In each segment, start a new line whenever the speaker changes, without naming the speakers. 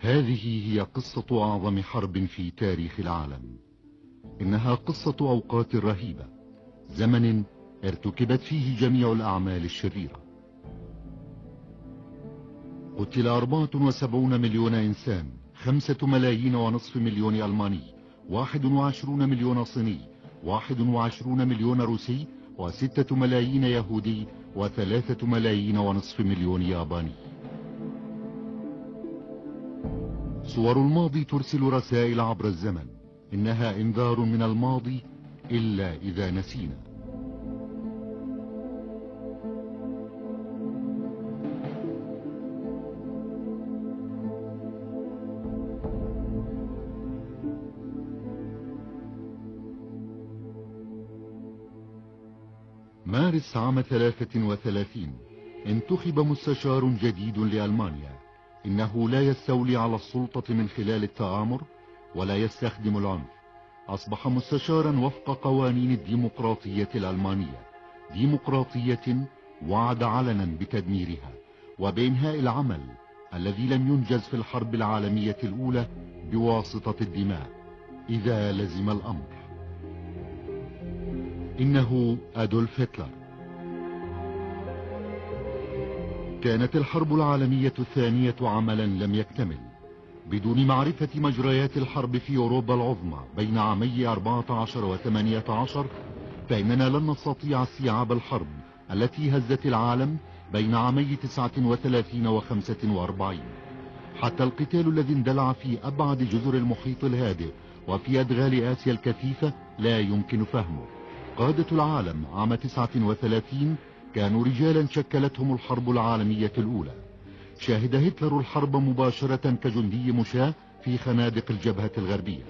هذه هي قصة أعظم حرب في تاريخ العالم. إنها قصة أوقات رهيبة، زمن ارتكبت فيه جميع الأعمال الشريرة. قتل 74 مليون إنسان، 5.5 مليون ألماني، 21 مليون صيني، 21 مليون روسي، و6 ملايين يهودي، و3.5 مليون ياباني. صور الماضي ترسل رسائل عبر الزمن، إنها إنذار من الماضي إلا إذا نسينا. مارس عام 33 انتخب مستشار جديد لألمانيا. إنه لا يستولي على السلطة من خلال التآمر ولا يستخدم العنف. أصبح مستشارا وفق قوانين الديمقراطية الألمانية، ديمقراطية وعد علنا بتدميرها وبإنهاء العمل الذي لم ينجز في الحرب العالمية الأولى بواسطة الدماء إذا لزم الأمر. إنه أدولف هتلر. كانت الحرب العالمية الثانية عملا لم يكتمل بدون معرفة مجريات الحرب في أوروبا العظمى بين عامي 14 و 18. فإننا لن نستطيع استيعاب الحرب التي هزت العالم بين عامي 39 و 45. حتى القتال الذي اندلع في أبعد جزر المحيط الهادئ وفي أدغال آسيا الكثيفة لا يمكن فهمه. قادة العالم عام 39 كانوا رجالا شكلتهم الحرب العالمية الأولى. شاهد هتلر الحرب مباشرة كجندي مشاة في خنادق الجبهة الغربية.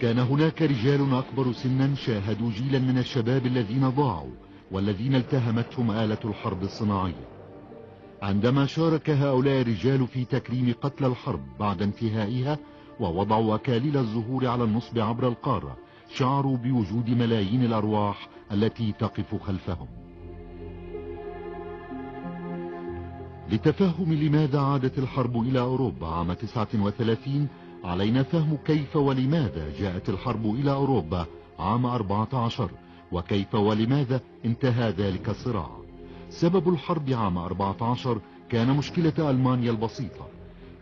كان هناك رجال أكبر سنا شاهدوا جيلا من الشباب الذين ضاعوا والذين التهمتهم آلة الحرب الصناعية. عندما شارك هؤلاء الرجال في تكريم قتل الحرب بعد انتهائها ووضعوا أكاليل الزهور على النصب عبر القارة، شعروا بوجود ملايين الأرواح التي تقف خلفهم. لتفهم لماذا عادت الحرب إلى أوروبا عام 39 علينا فهم كيف ولماذا جاءت الحرب إلى أوروبا عام 14 وكيف ولماذا انتهى ذلك الصراع. سبب الحرب عام 14 كان مشكلة ألمانيا البسيطة.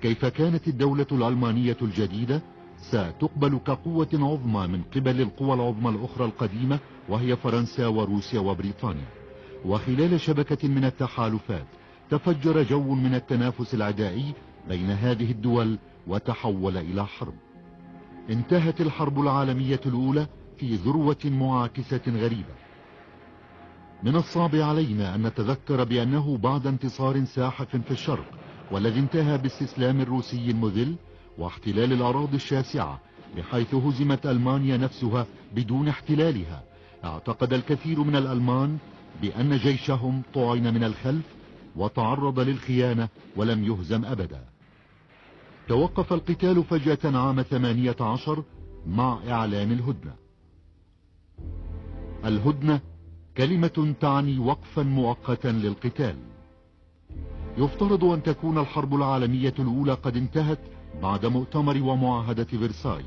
كيف كانت الدولة الألمانية الجديدة ستقبل كقوة عظمى من قبل القوى العظمى الأخرى القديمة وهي فرنسا وروسيا وبريطانيا. وخلال شبكة من التحالفات تفجر جو من التنافس العدائي بين هذه الدول وتحول إلى حرب. انتهت الحرب العالمية الأولى في ذروة معاكسة غريبة. من الصعب علينا أن نتذكر بأنه بعد انتصار ساحق في الشرق والذي انتهى باستسلام الروسي المذل واحتلال الأراضي الشاسعة بحيث هزمت ألمانيا نفسها بدون احتلالها، اعتقد الكثير من الألمان بأن جيشهم طعن من الخلف وتعرض للخيانة ولم يهزم أبدا. توقف القتال فجأة عام 18 مع إعلان الهدنة. الهدنة كلمة تعني وقفا مؤقتا للقتال. يفترض أن تكون الحرب العالمية الأولى قد انتهت بعد مؤتمر ومعاهدة فرساي.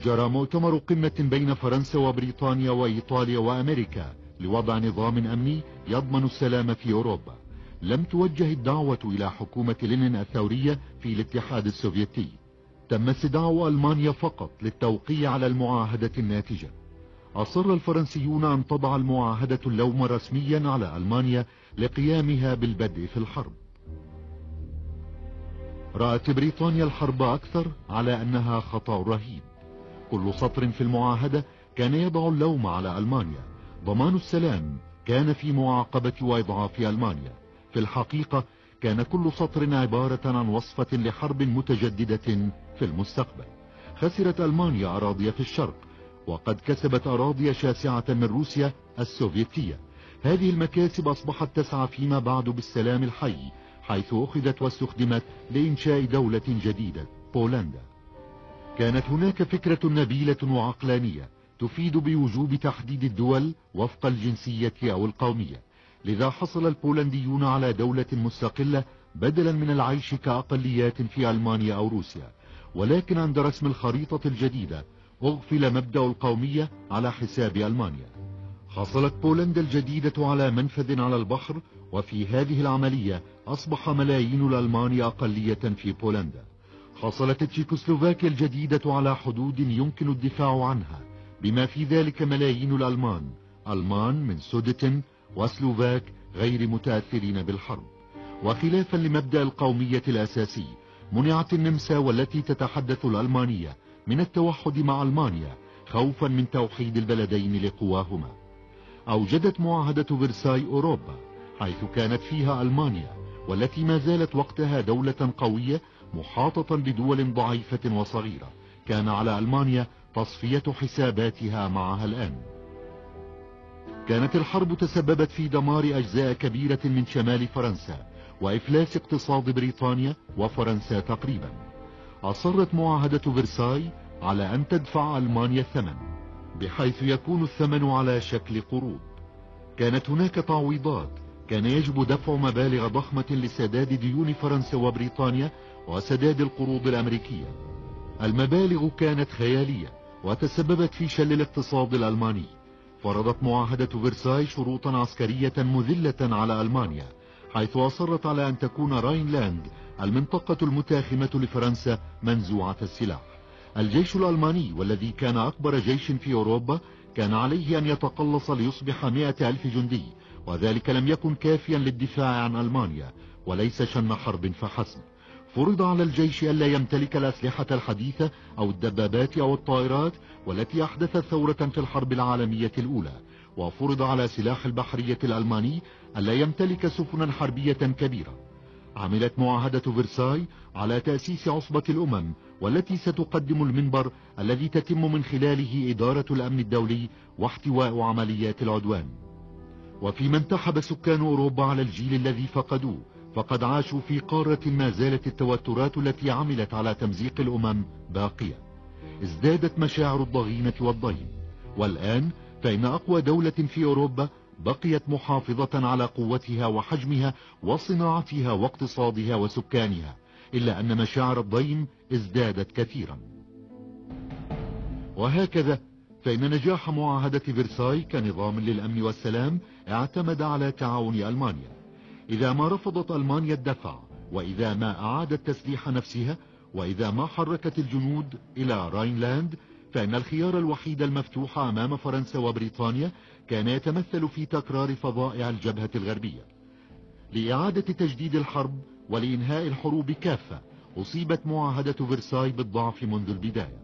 جرى مؤتمر قمة بين فرنسا وبريطانيا وإيطاليا وأمريكا لوضع نظام أمني يضمن السلام في أوروبا. لم توجه الدعوة إلى حكومة لينين الثورية في الاتحاد السوفيتي. تم استدعاء ألمانيا فقط للتوقيع على المعاهدة الناتجة. أصر الفرنسيون أن تضع المعاهدة اللوم رسميا على ألمانيا لقيامها بالبدء في الحرب. رأت بريطانيا الحرب أكثر على أنها خطأ رهيب. كل سطر في المعاهدة كان يضع اللوم على ألمانيا. ضمان السلام كان في معاقبة وإضعاف ألمانيا. في الحقيقة كان كل سطر عبارة عن وصفة لحرب متجددة في المستقبل. خسرت ألمانيا أراضي في الشرق وقد كسبت أراضي شاسعة من روسيا السوفيتية. هذه المكاسب أصبحت تسعى فيما بعد بالسلام الحي، حيث أخذت واستخدمت لإنشاء دولة جديدة بولندا. كانت هناك فكرة نبيلة وعقلانية تفيد بوجوب تحديد الدول وفق الجنسية أو القومية. لذا حصل البولنديون على دولة مستقلة بدلا من العيش كأقليات في ألمانيا أو روسيا. ولكن عند رسم الخريطة الجديدة أغفل مبدأ القومية على حساب ألمانيا. حصلت بولندا الجديدة على منفذ على البحر، وفي هذه العملية أصبح ملايين الألمان أقلية في بولندا. حصلت تشيكوسلوفاكيا الجديدة على حدود يمكن الدفاع عنها، بما في ذلك ملايين ألمان من سودتن وسلوفاك غير متأثرين بالحرب. وخلافا لمبدأ القومية الأساسي، منعت النمسا والتي تتحدث الألمانية من التوحد مع ألمانيا خوفا من توحيد البلدين لقواهما. أوجدت معاهدة فرساي أوروبا، حيث كانت فيها ألمانيا والتي ما زالت وقتها دولة قوية محاطة بدول ضعيفة وصغيرة، كان على ألمانيا تصفية حساباتها معها الآن. كانت الحرب تسببت في دمار أجزاء كبيرة من شمال فرنسا وإفلاس اقتصاد بريطانيا وفرنسا تقريبا. أصرت معاهدة فرساي على أن تدفع ألمانيا الثمن، بحيث يكون الثمن على شكل قروض. كانت هناك تعويضات، كان يجب دفع مبالغ ضخمة لسداد ديون فرنسا وبريطانيا وسداد القروض الأمريكية. المبالغ كانت خيالية وتسببت في شل الاقتصاد الألماني. فرضت معاهدة فرساي شروطا عسكرية مذلة على ألمانيا، حيث أصرت على أن تكون راينلاند المنطقة المتاخمة لفرنسا منزوعة السلاح. الجيش الألماني والذي كان أكبر جيش في أوروبا كان عليه أن يتقلص ليصبح 100,000 جندي، وذلك لم يكن كافيا للدفاع عن ألمانيا وليس شن حرب فحسب. فرض على الجيش ألا يمتلك الأسلحة الحديثة أو الدبابات أو الطائرات والتي أحدثت ثورة في الحرب العالمية الأولى، وفرض على سلاح البحرية الألماني ألا يمتلك سفنا حربية كبيرة. عملت معاهدة فرساي على تأسيس عصبة الأمم، والتي ستقدم المنبر الذي تتم من خلاله إدارة الأمن الدولي واحتواء عمليات العدوان. وفيما انتحب سكان أوروبا على الجيل الذي فقدوه، فقد عاشوا في قارة ما زالت التوترات التي عملت على تمزيق الأمم باقية. ازدادت مشاعر الضغينة والضيم، والآن فإن أقوى دولة في أوروبا بقيت محافظة على قوتها وحجمها وصناعتها واقتصادها وسكانها، إلا أن مشاعر الضيم ازدادت كثيرا. وهكذا فإن نجاح معاهدة فرساي كنظام للأمن والسلام اعتمد على تعاون ألمانيا. إذا ما رفضت ألمانيا الدفع، وإذا ما أعادت تسليح نفسها، وإذا ما حركت الجنود إلى راينلاند، فإن الخيار الوحيد المفتوح أمام فرنسا وبريطانيا كان يتمثل في تكرار فظائع الجبهة الغربية. لإعادة تجديد الحرب ولإنهاء الحروب كافة، أصيبت معاهدة فرساي بالضعف منذ البداية.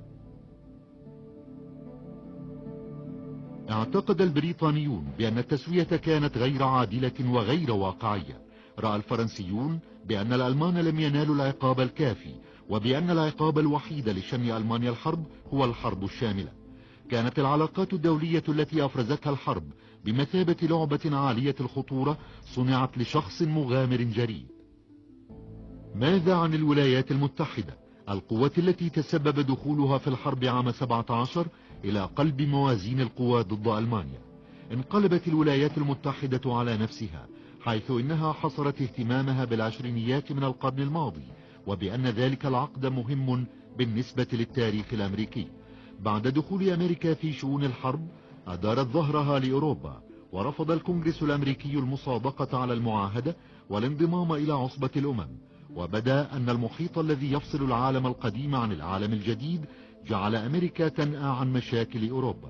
اعتقد البريطانيون بأن التسوية كانت غير عادلة وغير واقعية. رأى الفرنسيون بأن الألمان لم ينالوا العقاب الكافي، وبأن العقاب الوحيد لشن ألمانيا الحرب هو الحرب الشاملة. كانت العلاقات الدولية التي أفرزتها الحرب بمثابة لعبة عالية الخطورة صنعت لشخص مغامر جريء. ماذا عن الولايات المتحدة، القوة التي تسبب دخولها في الحرب عام 17 إلى قلب موازين القوى ضد ألمانيا؟ انقلبت الولايات المتحدة على نفسها، حيث إنها حصرت اهتمامها بالعشرينيات من القرن الماضي، وبأن ذلك العقد مهم بالنسبة للتاريخ الأمريكي. بعد دخول أمريكا في شؤون الحرب أدارت ظهرها لأوروبا، ورفض الكونغرس الأمريكي المصادقة على المعاهدة والانضمام إلى عصبة الأمم. وبدا أن المحيط الذي يفصل العالم القديم عن العالم الجديد جعل أمريكا تنأى عن مشاكل أوروبا.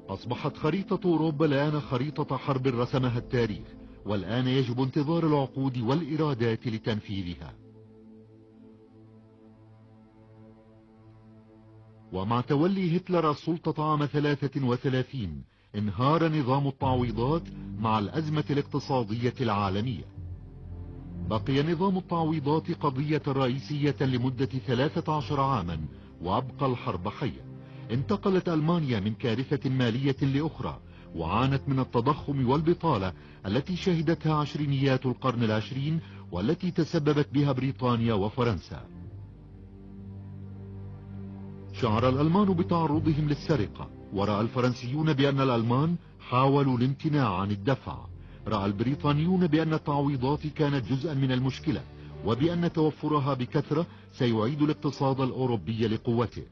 أصبحت خريطة أوروبا الآن خريطة حرب رسمها التاريخ، والآن يجب انتظار العقود والإرادات لتنفيذها. ومع تولي هتلر السلطة عام 33 انهار نظام التعويضات مع الأزمة الاقتصادية العالمية. بقي نظام التعويضات قضية رئيسية لمدة 13 عاما، وأبقى الحرب حية. انتقلت ألمانيا من كارثة مالية لأخرى، وعانت من التضخم والبطالة التي شهدتها عشرينيات القرن العشرين، والتي تسببت بها بريطانيا وفرنسا. شعر الألمان بتعرضهم للسرقة، ورأى الفرنسيون بأن الألمان حاولوا الامتناع عن الدفع. رأى البريطانيون بأن التعويضات كانت جزءا من المشكلة، وبأن توفرها بكثرة سيعيد الاقتصاد الأوروبي لقوته.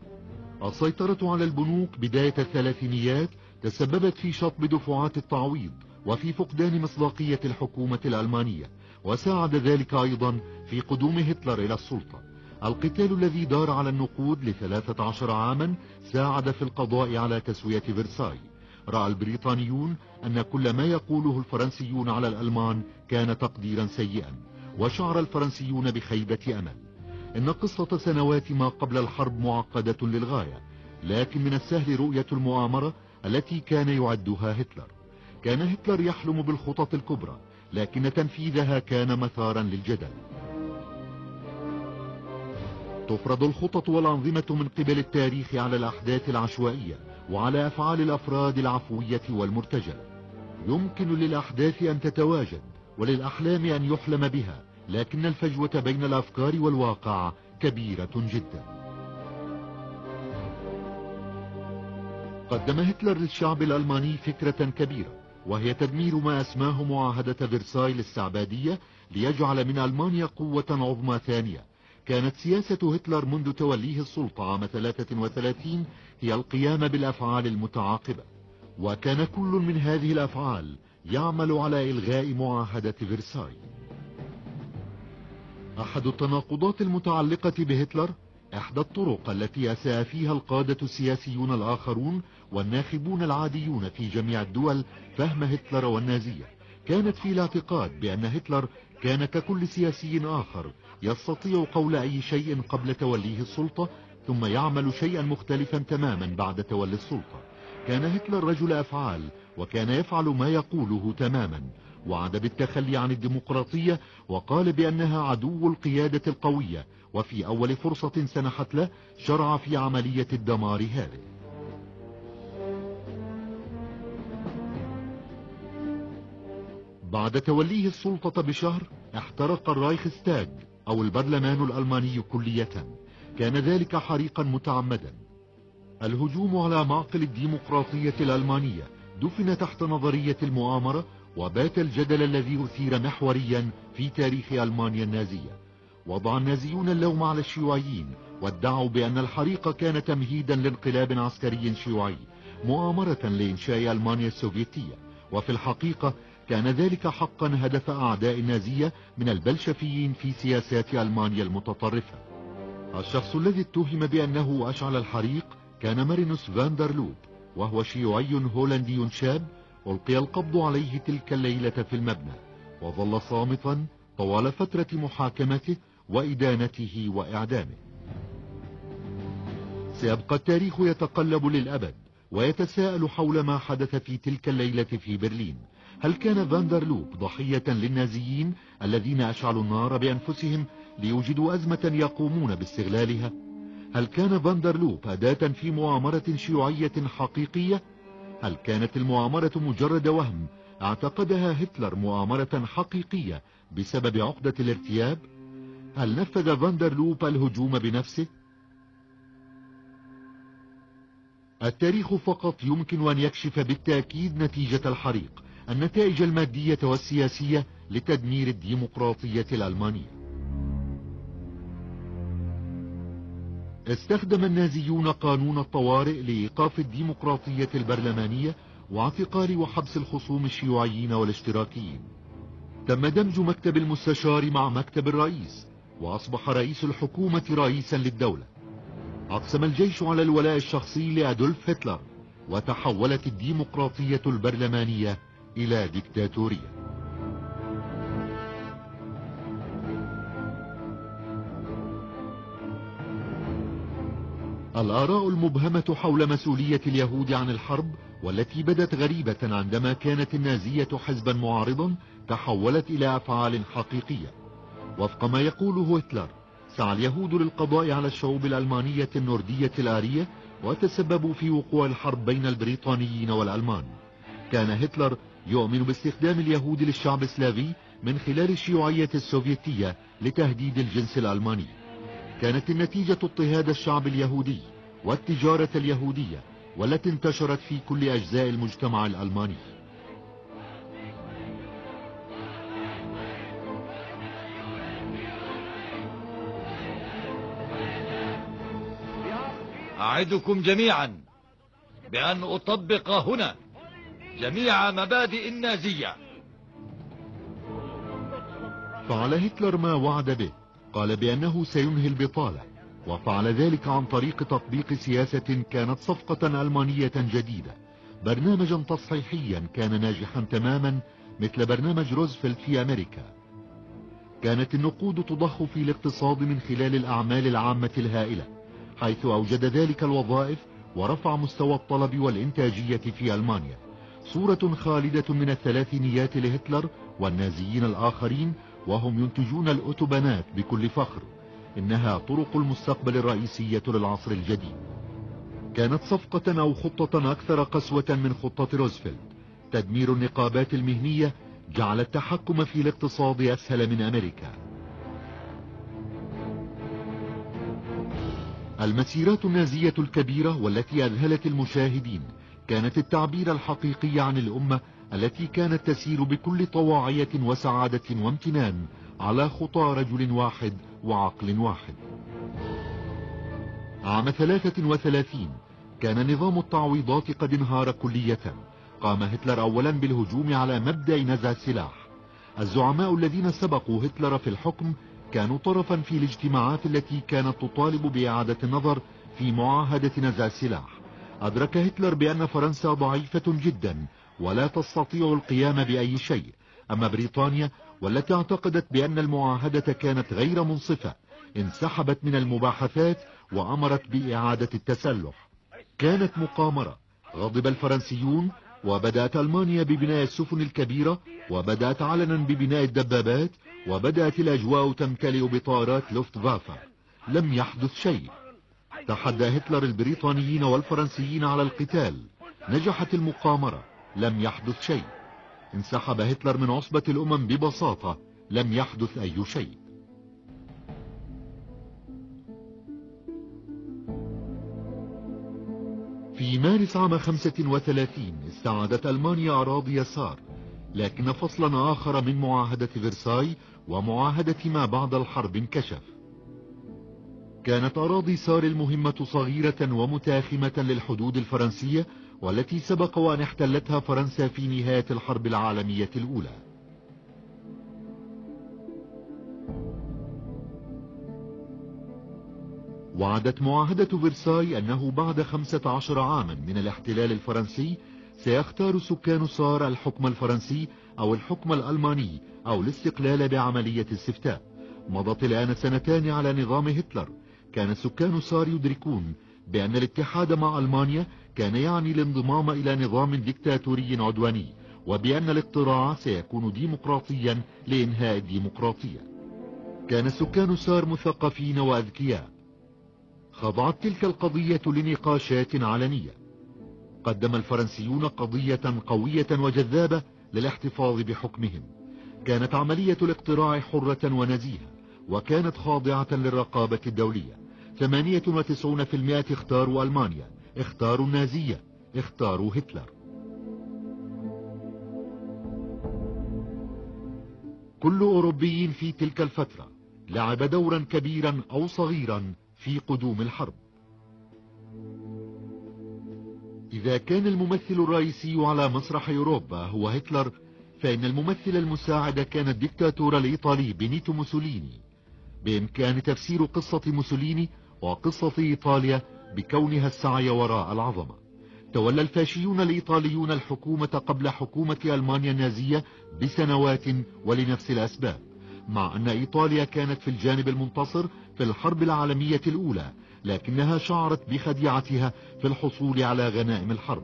السيطرة على البنوك بداية الثلاثينيات تسببت في شطب دفعات التعويض وفي فقدان مصداقية الحكومة الألمانية، وساعد ذلك أيضا في قدوم هتلر إلى السلطة. القتال الذي دار على النقود ل13 عاما ساعد في القضاء على تسوية فرساي. رأى البريطانيون أن كل ما يقوله الفرنسيون على الألمان كان تقديرا سيئا، وشعر الفرنسيون بخيبة أمل. إن قصة سنوات ما قبل الحرب معقدة للغاية، لكن من السهل رؤية المؤامرة التي كان يعدها هتلر. كان هتلر يحلم بالخطط الكبرى، لكن تنفيذها كان مثارا للجدل. تفرض الخطط والأنظمة من قبل التاريخ على الأحداث العشوائية وعلى أفعال الأفراد العفوية والمرتجلة. يمكن للأحداث أن تتواجد وللأحلام أن يحلم بها، لكن الفجوة بين الأفكار والواقع كبيرة جدا. قدم هتلر للشعب الألماني فكرة كبيرة، وهي تدمير ما أسماه معاهدة فرساي الاستعبادية ليجعل من ألمانيا قوة عظمى ثانية. كانت سياسة هتلر منذ توليه السلطة عام 33 هي القيام بالأفعال المتعاقبة، وكان كل من هذه الأفعال يعمل على إلغاء معاهدة فرساي. أحد التناقضات المتعلقة بهتلر إحدى الطرق التي أساء فيها القادة السياسيون الآخرون والناخبون العاديون في جميع الدول فهم هتلر والنازية، كانت في الاعتقاد بأن هتلر كان ككل سياسي آخر يستطيع قول أي شيء قبل توليه السلطة، ثم يعمل شيئا مختلفا تماما بعد تولي السلطة. كان هتلر رجل أفعال، وكان يفعل ما يقوله تماما، وعد بالتخلي عن الديمقراطية وقال بأنها عدو القيادة القوية، وفي أول فرصة سنحت له شرع في عملية الدمار هذه. بعد توليه السلطة بشهر احترق الرايخستاج أو البرلمان الألماني كلية. كان ذلك حريقا متعمدا. الهجوم على معقل الديمقراطية الألمانية دفن تحت نظرية المؤامرة، وبات الجدل الذي أثير محوريا في تاريخ ألمانيا النازية. وضع النازيون اللوم على الشيوعيين، وادعوا بأن الحريق كان تمهيدا لانقلاب عسكري شيوعي، مؤامرة لإنشاء ألمانيا السوفيتية. وفي الحقيقة كان ذلك حقا هدف أعداء النازية من البلشفيين في سياسات ألمانيا المتطرفة. الشخص الذي اتهم بأنه أشعل الحريق كان مارينوس فاندر لوب، وهو شيوعي هولندي شاب ألقي القبض عليه تلك الليلة في المبنى، وظل صامتا طوال فترة محاكمته وإدانته وإعدامه. سيبقى التاريخ يتقلب للأبد ويتساءل حول ما حدث في تلك الليلة في برلين. هل كان فاندر لوب ضحية للنازيين الذين أشعلوا النار بأنفسهم ليوجدوا أزمة يقومون باستغلالها؟ هل كان فاندر لوب أداة في مؤامرة شيوعية حقيقية؟ هل كانت المؤامرة مجرد وهم اعتقدها هتلر مؤامرة حقيقية بسبب عقدة الارتياب؟ هل نفذ فاندر لوب الهجوم بنفسه؟ التاريخ فقط يمكن أن يكشف بالتأكيد نتيجة الحريق، النتائج المادية والسياسية لتدمير الديمقراطية الألمانية. استخدم النازيون قانون الطوارئ لإيقاف الديمقراطية البرلمانية واعتقال وحبس الخصوم الشيوعيين والاشتراكيين. تم دمج مكتب المستشار مع مكتب الرئيس، وأصبح رئيس الحكومة رئيسا للدولة. أقسم الجيش على الولاء الشخصي لأدولف هتلر، وتحولت الديمقراطية البرلمانية إلى ديكتاتورية. الآراء المبهمة حول مسؤولية اليهود عن الحرب، والتي بدت غريبة عندما كانت النازية حزبا معارضا، تحولت إلى أفعال حقيقية. وفق ما يقوله هتلر، سعى اليهود للقضاء على الشعوب الألمانية النوردية الآرية، وتسببوا في وقوع الحرب بين البريطانيين والألمان. كان هتلر يؤمن باستخدام اليهود للشعب السلافي من خلال الشيوعية السوفيتية لتهديد الجنس الألماني. كانت النتيجة اضطهاد الشعب اليهودي والتجارة اليهودية، والتي انتشرت في كل أجزاء المجتمع الألماني.
أعدكم جميعا بأن أطبق هنا جميع مبادئ النازية.
فعل هتلر ما وعد به، قال بأنه سينهي البطالة، وفعل ذلك عن طريق تطبيق سياسة كانت صفقة ألمانية جديدة، برنامجا تصحيحيا كان ناجحا تماما مثل برنامج روزفلت في أمريكا. كانت النقود تضخ في الاقتصاد من خلال الأعمال العامة الهائلة، حيث أوجد ذلك الوظائف ورفع مستوى الطلب والإنتاجية في ألمانيا. صورة خالدة من الثلاثينيات لهتلر والنازيين الآخرين وهم ينتجون الأوتوبانات بكل فخر، إنها طرق المستقبل الرئيسية للعصر الجديد. كانت صفقة أو خطة أكثر قسوة من خطة روزفلت. تدمير النقابات المهنية جعل التحكم في الاقتصاد أسهل من أمريكا. المسيرات النازية الكبيرة والتي أذهلت المشاهدين كانت التعبير الحقيقي عن الأمة التي كانت تسير بكل طواعية وسعادة وامتنان على خطى رجل واحد وعقل واحد. عام 33 كان نظام التعويضات قد انهار كلية. قام هتلر أولا بالهجوم على مبدأ نزع السلاح. الزعماء الذين سبقوا هتلر في الحكم كانوا طرفا في الاجتماعات التي كانت تطالب بإعادة النظر في معاهدة نزع السلاح. أدرك هتلر بأن فرنسا ضعيفة جدا ولا تستطيع القيام بأي شيء، أما بريطانيا والتي اعتقدت بأن المعاهدة كانت غير منصفة انسحبت من المباحثات وأمرت بإعادة التسلح. كانت مقامرة. غضب الفرنسيون وبدأت ألمانيا ببناء السفن الكبيرة، وبدأت علنا ببناء الدبابات، وبدأت الأجواء تمتلئ بطائرات لوفتفافا. لم يحدث شيء. تحدى هتلر البريطانيين والفرنسيين على القتال. نجحت المقامرة. لم يحدث شيء. انسحب هتلر من عصبة الأمم ببساطة. لم يحدث أي شيء. في مارس عام 35 استعادت ألمانيا أراضي سار، لكن فصلا آخر من معاهدة فرساي ومعاهدة ما بعد الحرب انكشف. كانت أراضي سار المهمة صغيرة ومتاخمة للحدود الفرنسية، والتي سبق وأن احتلتها فرنسا في نهاية الحرب العالمية الأولى. وعدت معاهدة فرساي أنه بعد 15 عاما من الاحتلال الفرنسي سيختار سكان سار الحكم الفرنسي أو الحكم الألماني أو الاستقلال بعملية استفتاء. مضت الآن سنتان على نظام هتلر. كان سكان سار يدركون بأن الاتحاد مع ألمانيا كان يعني الانضمام إلى نظام ديكتاتوري عدواني، وبأن الاقتراع سيكون ديمقراطيا لإنهاء الديمقراطية. كان سكان سار مثقفين وأذكياء. خضعت تلك القضية لنقاشات علنية. قدم الفرنسيون قضية قوية وجذابة للاحتفاظ بحكمهم. كانت عملية الاقتراع حرة ونزيهة، وكانت خاضعة للرقابة الدولية. 98% اختاروا ألمانيا، اختاروا النازية، اختاروا هتلر. كل أوروبي في تلك الفترة لعب دورا كبيرا أو صغيرا في قدوم الحرب. إذا كان الممثل الرئيسي على مسرح أوروبا هو هتلر، فإن الممثل المساعد كان الدكتاتور الإيطالي بينيتو موسوليني. بإمكان تفسير قصة موسوليني وقصة إيطاليا بكونها السعي وراء العظمة. تولى الفاشيون الإيطاليون الحكومة قبل حكومة ألمانيا النازية بسنوات ولنفس الأسباب، مع أن إيطاليا كانت في الجانب المنتصر في الحرب العالمية الأولى، لكنها شعرت بخديعتها في الحصول على غنائم الحرب.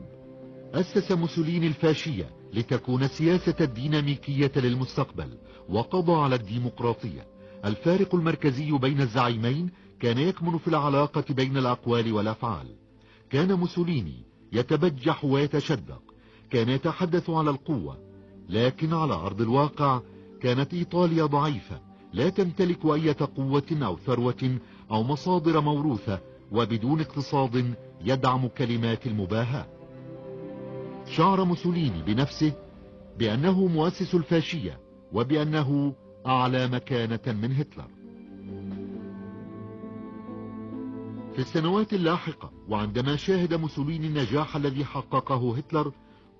أسس موسوليني الفاشية لتكون السياسة الديناميكية للمستقبل، وقضى على الديمقراطية. الفارق المركزي بين الزعيمين كان يكمن في العلاقة بين الأقوال والأفعال. كان موسوليني يتبجح ويتشدق، كان يتحدث على القوة، لكن على أرض الواقع كانت إيطاليا ضعيفة، لا تمتلك أي قوة أو ثروة أو مصادر موروثة، وبدون اقتصاد يدعم كلمات المباهاة. شعر موسوليني بنفسه بأنه مؤسس الفاشية، وبأنه أعلى مكانة من هتلر. في السنوات اللاحقة وعندما شاهد موسوليني النجاح الذي حققه هتلر،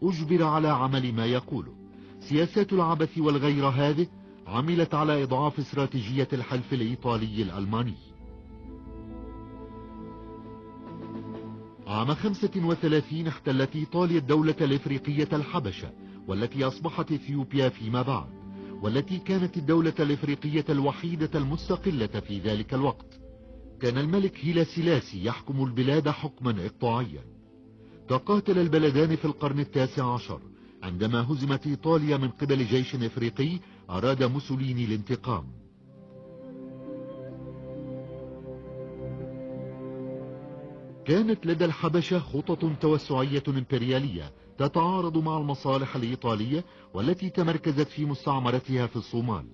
أجبر على عمل ما يقوله. سياسات العبث والغير هذه عملت على إضعاف استراتيجية الحلف الإيطالي الألماني. عام 35 احتلت إيطاليا الدولة الإفريقية الحبشة، والتي أصبحت إثيوبيا فيما بعد، والتي كانت الدولة الإفريقية الوحيدة المستقلة في ذلك الوقت. كان الملك هيلا سيلاسي يحكم البلاد حكما إقطاعيا. تقاتل البلدان في القرن التاسع عشر، عندما هزمت إيطاليا من قبل جيش إفريقي أراد موسوليني الانتقام. كانت لدى الحبشة خطط توسعية إمبريالية تتعارض مع المصالح الإيطالية والتي تمركزت في مستعمرتها في الصومال.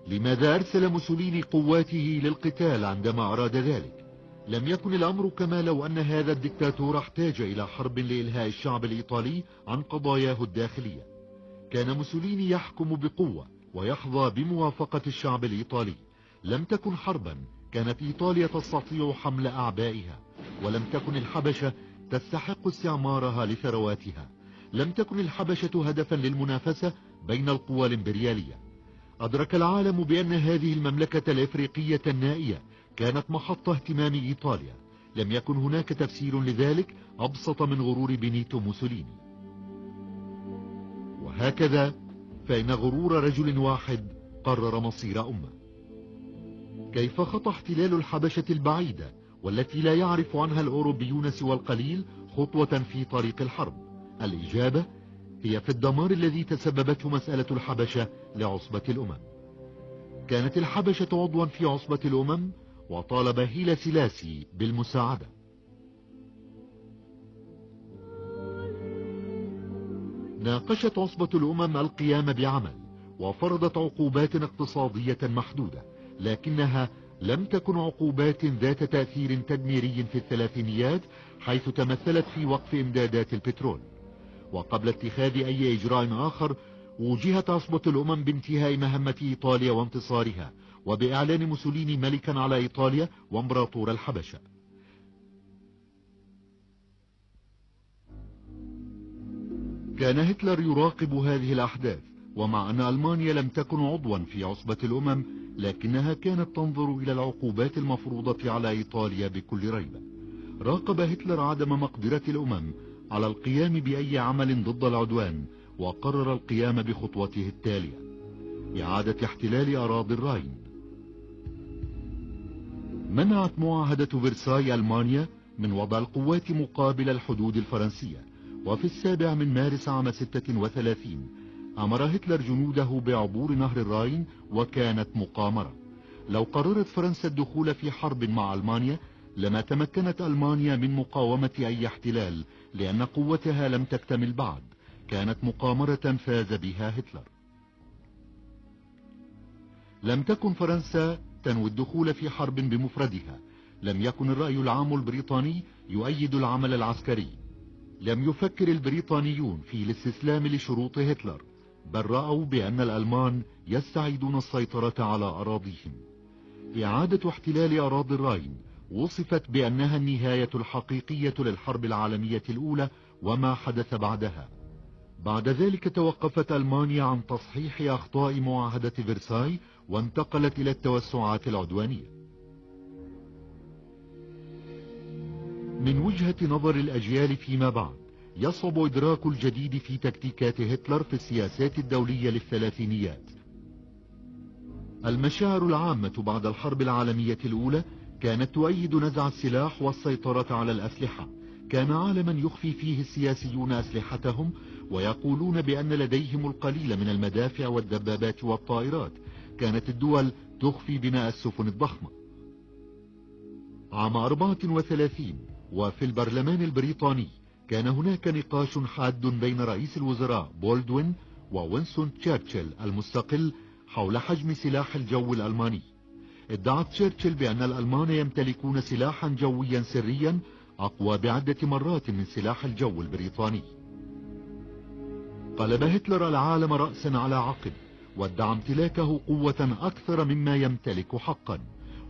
لماذا أرسل موسوليني قواته للقتال عندما أراد ذلك؟ لم يكن الأمر كما لو أن هذا الدكتاتور احتاج إلى حرب لإلهاء الشعب الإيطالي عن قضاياه الداخلية. كان موسوليني يحكم بقوة ويحظى بموافقة الشعب الإيطالي. لم تكن حربا، كانت إيطاليا تستطيع حمل أعبائها، ولم تكن الحبشة تستحق استعمارها لثرواتها. لم تكن الحبشة هدفا للمنافسة بين القوى الإمبريالية. أدرك العالم بأن هذه المملكة الإفريقية النائية كانت محط اهتمام إيطاليا. لم يكن هناك تفسير لذلك أبسط من غرور بنيتو موسوليني. وهكذا فإن غرور رجل واحد قرر مصير أمة. كيف خطى احتلال الحبشة البعيدة والتي لا يعرف عنها الأوروبيون سوى القليل خطوة في طريق الحرب؟ الإجابة هي في الدمار الذي تسببته مسألة الحبشة لعصبة الأمم. كانت الحبشة عضوا في عصبة الأمم، وطالب هيلا سيلاسي بالمساعدة. ناقشت عصبة الأمم القيام بعمل، وفرضت عقوبات اقتصادية محدودة، لكنها لم تكن عقوبات ذات تأثير تدميري في الثلاثينيات، حيث تمثلت في وقف إمدادات البترول. وقبل اتخاذ أي إجراء آخر، وجهت عصبة الأمم بانتهاء مهمة إيطاليا وانتصارها، وبإعلان موسوليني ملكا على إيطاليا وامبراطور الحبشة. كان هتلر يراقب هذه الأحداث، ومع أن ألمانيا لم تكن عضوا في عصبة الأمم، لكنها كانت تنظر إلى العقوبات المفروضة على إيطاليا بكل ريبة. راقب هتلر عدم مقدرة الأمم على القيام بأي عمل ضد العدوان، وقرر القيام بخطوته التالية: إعادة احتلال أراضي الراين. منعت معاهدة فرساي ألمانيا من وضع القوات مقابل الحدود الفرنسية، وفي 7 مارس عام 36 أمر هتلر جنوده بعبور نهر الراين، وكانت مقامرة. لو قررت فرنسا الدخول في حرب مع ألمانيا لما تمكنت ألمانيا من مقاومة أي احتلال، لأن قوتها لم تكتمل بعد. كانت مقامرة فاز بها هتلر. لم تكن فرنسا تنوي الدخول في حرب بمفردها. لم يكن الرأي العام البريطاني يؤيد العمل العسكري. لم يفكر البريطانيون في الاستسلام لشروط هتلر، بل رأوا بأن الألمان يستعيدون السيطرة على أراضيهم. إعادة احتلال أراضي الراين وصفت بأنها النهاية الحقيقية للحرب العالمية الأولى وما حدث بعدها. بعد ذلك توقفت ألمانيا عن تصحيح أخطاء معاهدة فرساي، وانتقلت إلى التوسعات العدوانية. من وجهة نظر الأجيال فيما بعد، يصعب إدراك الجديد في تكتيكات هتلر في السياسات الدولية للثلاثينيات. المشاعر العامة بعد الحرب العالمية الأولى كانت تؤيد نزع السلاح والسيطرة على الأسلحة. كان عالما يخفي فيه السياسيون أسلحتهم، ويقولون بأن لديهم القليل من المدافع والدبابات والطائرات. كانت الدول تخفي بناء السفن الضخمة. عام 34 وفي البرلمان البريطاني كان هناك نقاش حاد بين رئيس الوزراء بولدوين ووينستون تشرشل المستقل حول حجم سلاح الجو الألماني. ادعى تشرشل بأن الألمان يمتلكون سلاحا جويا سريا أقوى بعدة مرات من سلاح الجو البريطاني. قلب هتلر العالم رأسا على عقب، وادعى امتلاكه قوة أكثر مما يمتلك حقا،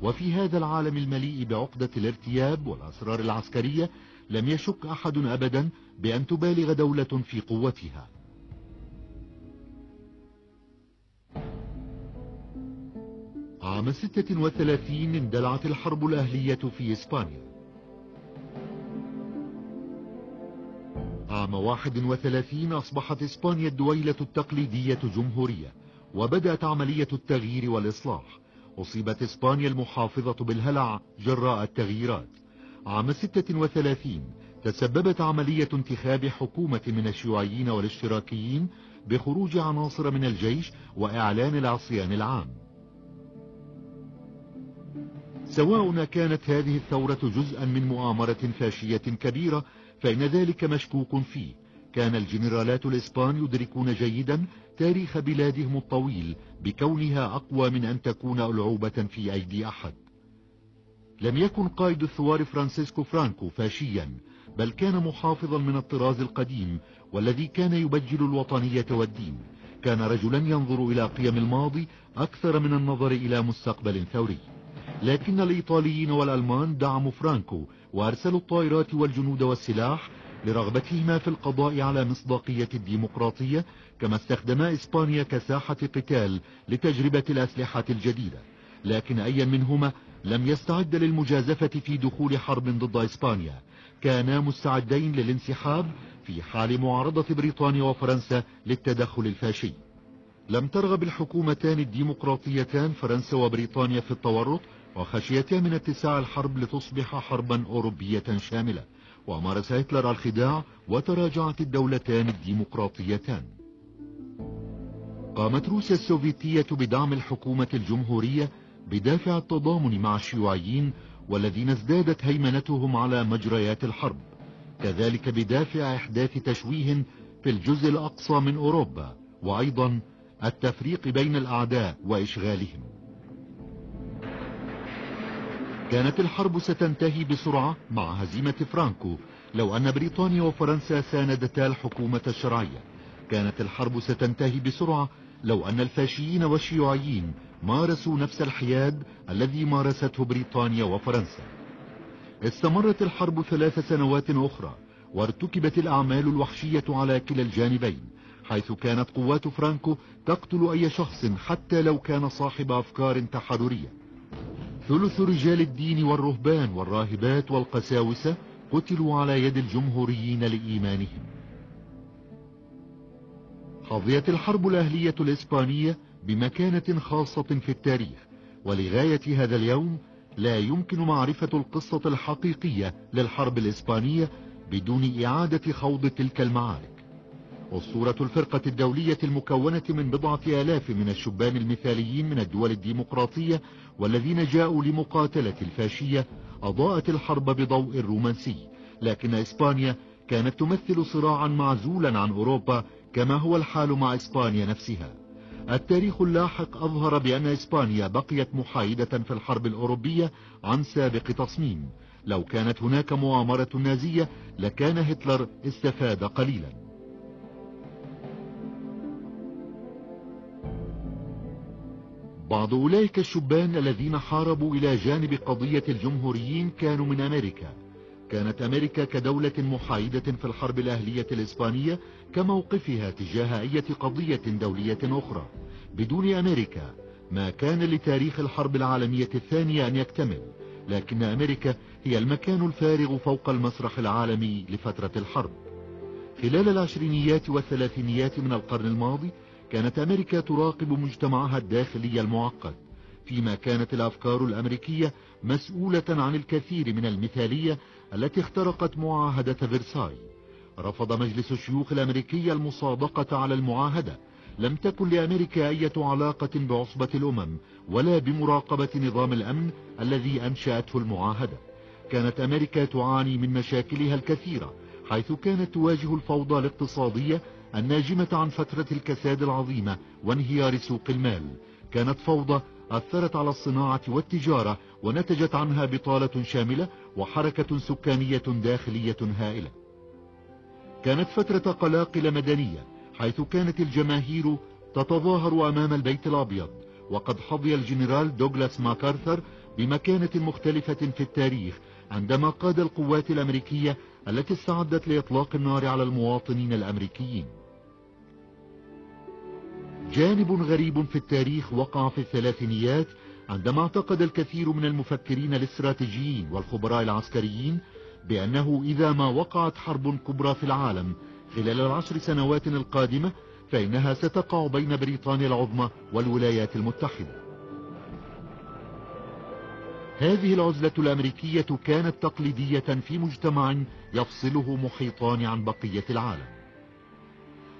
وفي هذا العالم المليء بعقدة الارتياب والأسرار العسكرية لم يشك أحد أبدا بأن تبالغ دولة في قوتها. عام 36 اندلعت الحرب الأهلية في إسبانيا. عام 31 أصبحت إسبانيا الدويلة التقليدية جمهورية، وبدأت عملية التغيير والإصلاح. أصيبت إسبانيا المحافظة بالهلع جراء التغييرات. عام 36 تسببت عملية انتخاب حكومة من الشيوعيين والاشتراكيين بخروج عناصر من الجيش وإعلان العصيان العام. سواء كانت هذه الثورة جزءا من مؤامرة فاشية كبيرة فإن ذلك مشكوك فيه. كان الجنرالات الإسبان يدركون جيدا تاريخ بلادهم الطويل بكونها أقوى من أن تكون ألعوبة في أيدي أحد. لم يكن قائد الثوار فرانسيسكو فرانكو فاشيا، بل كان محافظا من الطراز القديم والذي كان يبجل الوطنية والدين. كان رجلا ينظر إلى قيم الماضي أكثر من النظر إلى مستقبل ثوري. لكن الإيطاليين والألمان دعموا فرانكو وأرسلوا الطائرات والجنود والسلاح لرغبتهما في القضاء على مصداقية الديمقراطية، كما استخدما إسبانيا كساحة قتال لتجربة الأسلحة الجديدة. لكن أي منهما لم يستعد للمجازفة في دخول حرب ضد إسبانيا. كانا مستعدين للانسحاب في حال معارضة بريطانيا وفرنسا للتدخل الفاشي. لم ترغب الحكومتان الديمقراطيتان فرنسا وبريطانيا في التورط، وخشيتا من اتساع الحرب لتصبح حربا أوروبية شاملة، ومارس هتلر الخداع وتراجعت الدولتان الديمقراطيتان. قامت روسيا السوفيتية بدعم الحكومة الجمهورية بدافع التضامن مع الشيوعيين والذين ازدادت هيمنتهم على مجريات الحرب، كذلك بدافع إحداث تشويه في الجزء الأقصى من أوروبا، وأيضا التفريق بين الأعداء وإشغالهم. كانت الحرب ستنتهي بسرعة مع هزيمة فرانكو لو أن بريطانيا وفرنسا ساندتا الحكومة الشرعية. كانت الحرب ستنتهي بسرعة لو أن الفاشيين والشيوعيين مارسوا نفس الحياد الذي مارسته بريطانيا وفرنسا. استمرت الحرب 3 سنوات أخرى، وارتكبت الأعمال الوحشية على كلا الجانبين، حيث كانت قوات فرانكو تقتل أي شخص حتى لو كان صاحب أفكار تحررية. ثلث رجال الدين والرهبان والراهبات والقساوسة قتلوا على يد الجمهوريين لإيمانهم. حظيت الحرب الأهلية الإسبانية بمكانة خاصة في التاريخ، ولغاية هذا اليوم لا يمكن معرفة القصة الحقيقية للحرب الإسبانية بدون إعادة خوض تلك المعارك. أسطورة الفرقة الدولية المكونة من 4,000 من الشبان المثاليين من الدول الديمقراطية والذين جاءوا لمقاتلة الفاشية أضاءت الحرب بضوء رومانسي، لكن إسبانيا كانت تمثل صراعا معزولا عن أوروبا كما هو الحال مع إسبانيا نفسها. التاريخ اللاحق أظهر بأن إسبانيا بقيت محايدة في الحرب الأوروبية عن سابق تصميم. لو كانت هناك مؤامرة نازية لكان هتلر استفاد قليلا. بعض أولئك الشبان الذين حاربوا إلى جانب قضية الجمهوريين كانوا من أمريكا. كانت أمريكا كدولة محايدة في الحرب الأهلية الإسبانية كموقفها تجاه أي قضية دولية أخرى. بدون أمريكا ما كان لتاريخ الحرب العالمية الثانية أن يكتمل، لكن أمريكا هي المكان الفارغ فوق المسرح العالمي لفترة الحرب. خلال العشرينيات والثلاثينيات من القرن الماضي كانت أمريكا تراقب مجتمعها الداخلي المعقد، فيما كانت الأفكار الأمريكية مسؤولة عن الكثير من المثالية التي اخترقت معاهدة فرساي. رفض مجلس الشيوخ الأمريكي المصادقة على المعاهدة. لم تكن لأمريكا أي علاقة بعصبة الأمم ولا بمراقبة نظام الأمن الذي أنشأته المعاهدة. كانت أمريكا تعاني من مشاكلها الكثيرة، حيث كانت تواجه الفوضى الاقتصادية الناجمة عن فترة الكساد العظيمة وانهيار سوق المال. كانت فوضى أثرت على الصناعة والتجارة ونتجت عنها بطالة شاملة وحركة سكانية داخلية هائلة. كانت فترة قلاقل مدنية، حيث كانت الجماهير تتظاهر أمام البيت الأبيض، وقد حظي الجنرال دوغلاس ماكارثر بمكانة مختلفة في التاريخ عندما قاد القوات الأمريكية التي استعدت لإطلاق النار على المواطنين الأمريكيين. جانب غريب في التاريخ وقع في الثلاثينيات عندما اعتقد الكثير من المفكرين الاستراتيجيين والخبراء العسكريين بأنه إذا ما وقعت حرب كبرى في العالم خلال ال10 سنوات القادمة فإنها ستقع بين بريطانيا العظمى والولايات المتحدة. هذه العزلة الأمريكية كانت تقليدية في مجتمع يفصله محيطان عن بقية العالم.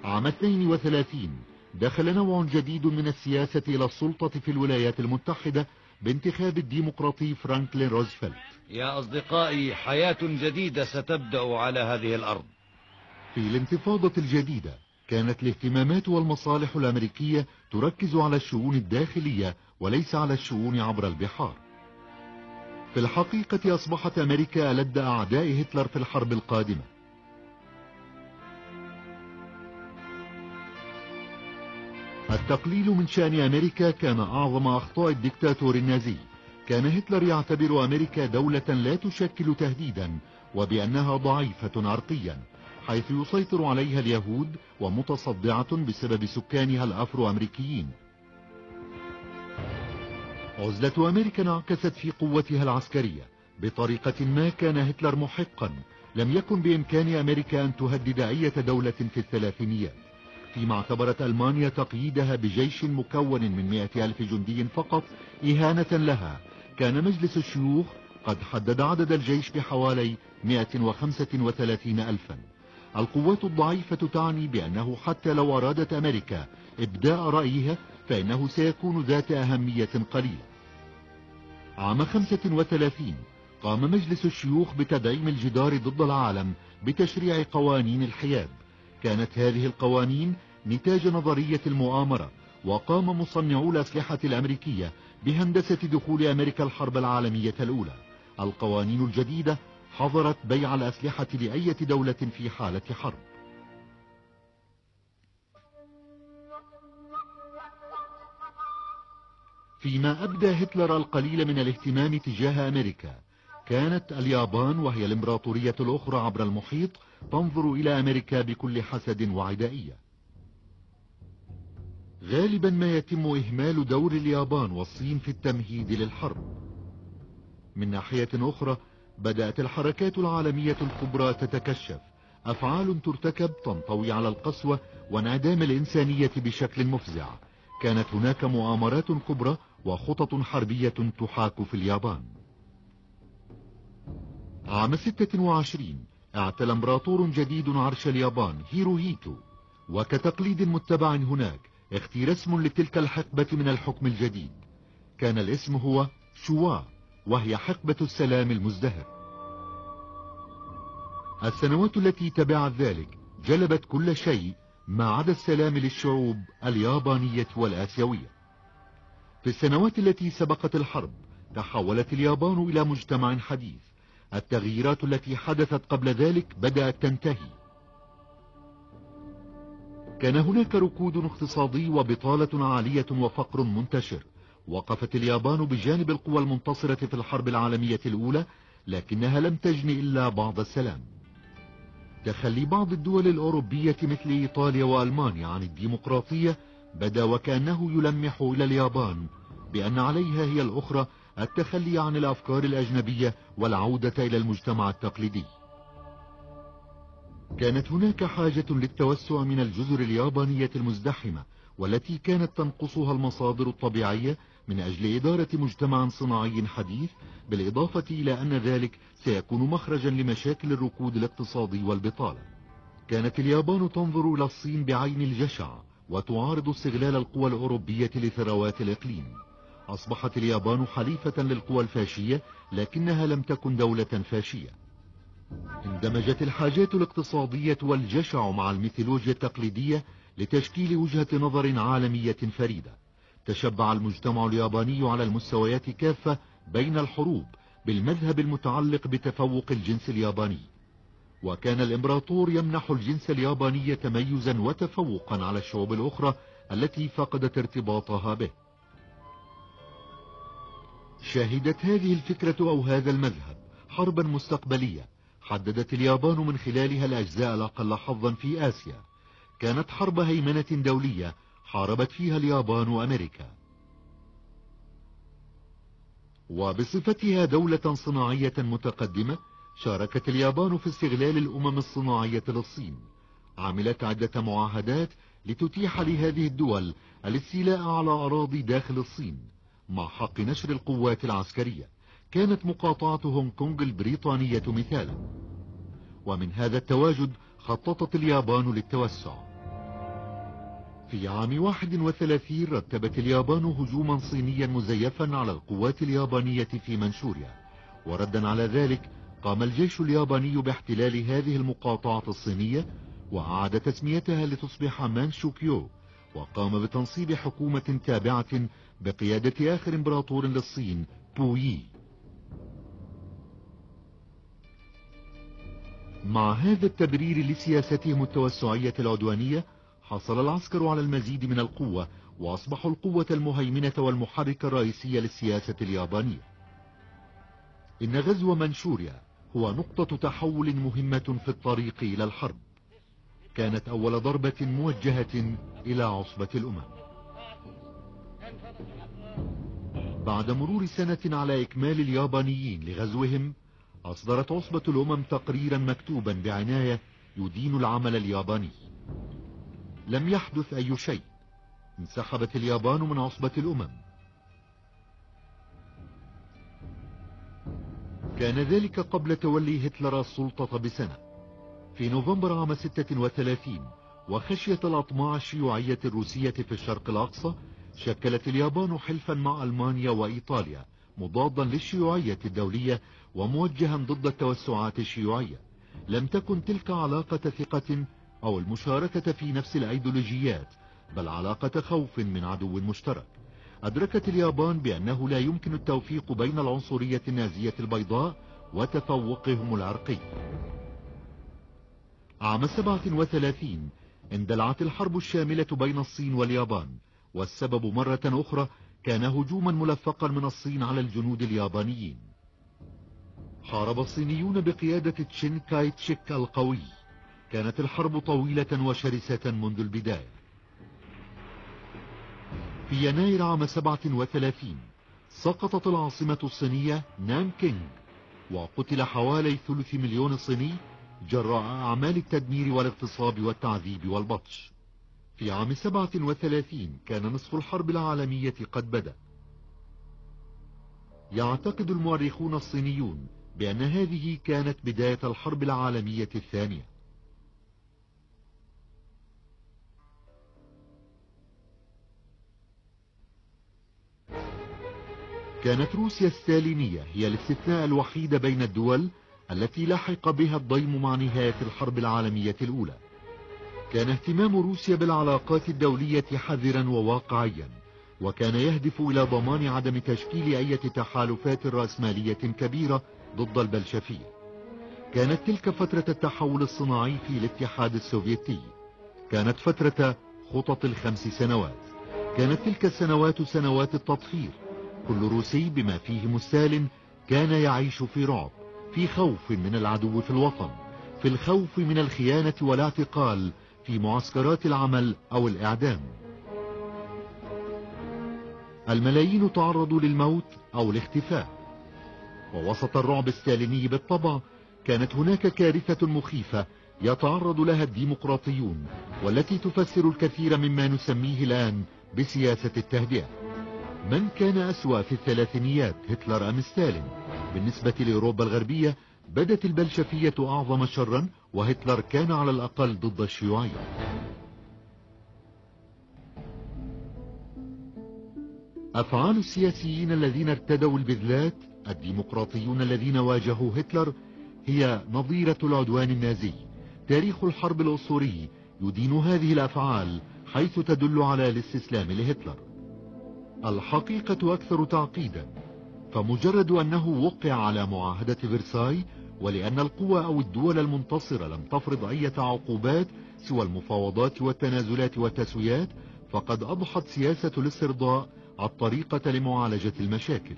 عام 32 دخل نوع جديد من السياسة إلى السلطة في الولايات المتحدة بانتخاب الديمقراطي فرانكلين روزفلت.
يا أصدقائي، حياة جديدة ستبدأ على هذه الأرض.
في الانتفاضة الجديدة كانت الاهتمامات والمصالح الأمريكية تركز على الشؤون الداخلية وليس على الشؤون عبر البحار. في الحقيقة أصبحت أمريكا ألد أعداء هتلر في الحرب القادمة. التقليل من شأن أمريكا كان أعظم أخطاء الدكتاتور النازي. كان هتلر يعتبر أمريكا دولة لا تشكل تهديدا وبأنها ضعيفة عرقيا، حيث يسيطر عليها اليهود ومتصدعة بسبب سكانها الأفرو أمريكيين. عزلة أمريكا انعكست في قوتها العسكرية. بطريقة ما كان هتلر محقا. لم يكن بإمكان أمريكا أن تهدد أي دولة في الثلاثينيات، فيما اعتبرت ألمانيا تقييدها بجيش مكون من 100,000 جندي فقط إهانة لها. كان مجلس الشيوخ قد حدد عدد الجيش بحوالي 135,000. القوات الضعيفة تعني بأنه حتى لو أرادت أمريكا إبداء رأيها فإنه سيكون ذات أهمية قليلة. عام 35 قام مجلس الشيوخ بتدعيم الجدار ضد العالم بتشريع قوانين الحياد. كانت هذه القوانين نتاج نظرية المؤامرة، وقام مصنعو الأسلحة الأمريكية بهندسة دخول أمريكا الحرب العالمية الأولى. القوانين الجديدة حظرت بيع الأسلحة لأي دولة في حالة حرب. فيما أبدى هتلر القليل من الاهتمام تجاه أمريكا، كانت اليابان وهي الإمبراطورية الأخرى عبر المحيط تنظر إلى أمريكا بكل حسد وعدائية. غالبا ما يتم إهمال دور اليابان والصين في التمهيد للحرب. من ناحية أخرى بدأت الحركات العالمية الكبرى تتكشف. أفعال ترتكب تنطوي على القسوة وانعدام الإنسانية بشكل مفزع. كانت هناك مؤامرات كبرى وخطط حربية تحاك في اليابان. عام 26 اعتلى امبراطور جديد عرش اليابان هيروهيتو، وكتقليد متبع هناك اختير اسم لتلك الحقبة من الحكم الجديد. كان الاسم هو شوا، وهي حقبة السلام المزدهر. السنوات التي تبعت ذلك جلبت كل شيء ما عدا السلام للشعوب اليابانية والآسيوية. في السنوات التي سبقت الحرب تحولت اليابان إلى مجتمع حديث. التغييرات التي حدثت قبل ذلك بدأت تنتهي. كان هناك ركود اقتصادي وبطالة عالية وفقر منتشر. وقفت اليابان بجانب القوى المنتصرة في الحرب العالمية الأولى، لكنها لم تجن إلا بعض السلام. تخلي بعض الدول الأوروبية مثل إيطاليا وألمانيا عن الديمقراطية بدا وكأنه يلمح إلى اليابان بأن عليها هي الأخرى التخلي عن الأفكار الأجنبية والعودة إلى المجتمع التقليدي. كانت هناك حاجة للتوسع من الجزر اليابانية المزدحمة، والتي كانت تنقصها المصادر الطبيعية من أجل إدارة مجتمع صناعي حديث، بالإضافة إلى أن ذلك سيكون مخرجا لمشاكل الركود الاقتصادي والبطالة. كانت اليابان تنظر إلى الصين بعين الجشع وتعارض استغلال القوى الأوروبية لثروات الإقليم. أصبحت اليابان حليفة للقوى الفاشية، لكنها لم تكن دولة فاشية. اندمجت الحاجات الاقتصادية والجشع مع الميثولوجيا التقليدية لتشكيل وجهة نظر عالمية فريدة. تشبع المجتمع الياباني على المستويات كافة بين الحروب بالمذهب المتعلق بتفوق الجنس الياباني، وكان الإمبراطور يمنح الجنس الياباني تميزا وتفوقا على الشعوب الأخرى التي فقدت ارتباطها به. شهدت هذه الفكرة أو هذا المذهب حربا مستقبلية حددت اليابان من خلالها الأجزاء الأقل حظا في آسيا. كانت حرب هيمنة دولية حاربت فيها اليابان وأمريكا. وبصفتها دولة صناعية متقدمة شاركت اليابان في استغلال الأمم الصناعية للصين. عملت عدة معاهدات لتتيح لهذه الدول الاستيلاء على أراضي داخل الصين مع حق نشر القوات العسكرية. كانت مقاطعة هونغ كونغ البريطانية مثالا. ومن هذا التواجد خططت اليابان للتوسع. في عام 31 رتبت اليابان هجوما صينيا مزيفا على القوات اليابانية في منشوريا، وردا على ذلك قام الجيش الياباني باحتلال هذه المقاطعة الصينية وأعاد تسميتها لتصبح مانشوكيو، وقام بتنصيب حكومة تابعة بقيادة آخر امبراطور للصين بويي. مع هذا التبرير لسياستهم التوسعية العدوانية حصل العسكر على المزيد من القوة وأصبحوا القوة المهيمنة والمحرك الرئيسي للسياسة اليابانية. إن غزو منشوريا هو نقطة تحول مهمة في الطريق إلى الحرب. كانت أول ضربة موجهة إلى عصبة الأمم. بعد مرور سنة على إكمال اليابانيين لغزوهم أصدرت عصبة الأمم تقريرا مكتوبا بعناية يدين العمل الياباني. لم يحدث أي شيء. انسحبت اليابان من عصبة الأمم. كان ذلك قبل تولي هتلر السلطة بسنة. في نوفمبر عام 36 وخشية الأطماع الشيوعية الروسية في الشرق الأقصى شكلت اليابان حلفا مع ألمانيا وإيطاليا مضادا للشيوعية الدولية وموجها ضد التوسعات الشيوعية. لم تكن تلك علاقة ثقة أو المشاركة في نفس الأيديولوجيات، بل علاقة خوف من عدو مشترك. أدركت اليابان بأنه لا يمكن التوفيق بين العنصرية النازية البيضاء وتفوقهم العرقي. عام 37 اندلعت الحرب الشاملة بين الصين واليابان، والسبب مرة أخرى كان هجوما ملفقا من الصين على الجنود اليابانيين. حارب الصينيون بقيادة تشين كاي تشيك القوي. كانت الحرب طويلة وشرسة منذ البداية. في يناير عام 37 سقطت العاصمة الصينية نانكينغ، وقتل حوالي 3 مليون صيني جراء أعمال التدمير والاغتصاب والتعذيب والبطش. في عام 37 كان نصف الحرب العالمية قد بدأ. يعتقد المؤرخون الصينيون بأن هذه كانت بداية الحرب العالمية الثانية. كانت روسيا الستالينية هي الاستثناء الوحيد بين الدول التي لحق بها الضيم مع نهاية الحرب العالمية الأولى. كان اهتمام روسيا بالعلاقات الدولية حذرا وواقعيا، وكان يهدف إلى ضمان عدم تشكيل أي تحالفات رأسمالية كبيرة ضد البلشفية. كانت تلك فترة التحول الصناعي في الاتحاد السوفيتي. كانت فترة خطط ال5 سنوات. كانت تلك السنوات سنوات التطهير. كل روسي بما فيهم ستالين كان يعيش في رعب، في خوف من العدو في الوطن، في الخوف من الخيانة والاعتقال في معسكرات العمل أو الإعدام. الملايين تعرضوا للموت أو الاختفاء. ووسط الرعب الستاليني بالطبع كانت هناك كارثة مخيفة يتعرض لها الديمقراطيون، والتي تفسر الكثير مما نسميه الآن بسياسة التهدئة. من كان أسوأ في الثلاثينيات، هتلر أم ستالين؟ بالنسبة لأوروبا الغربية بدت البلشفية أعظم شرا، وهتلر كان على الأقل ضد الشيوعية. أفعال السياسيين الذين ارتدوا البذلات، الديمقراطيون الذين واجهوا هتلر، هي نظيرة العدوان النازي. تاريخ الحرب الأسطوري يدين هذه الأفعال حيث تدل على الاستسلام لهتلر. الحقيقة أكثر تعقيدا، فمجرد أنه وقع على معاهدة فرساي، ولأن القوى أو الدول المنتصرة لم تفرض أي عقوبات سوى المفاوضات والتنازلات والتسويات، فقد أضحت سياسة الاسترضاء الطريقة لمعالجة المشاكل.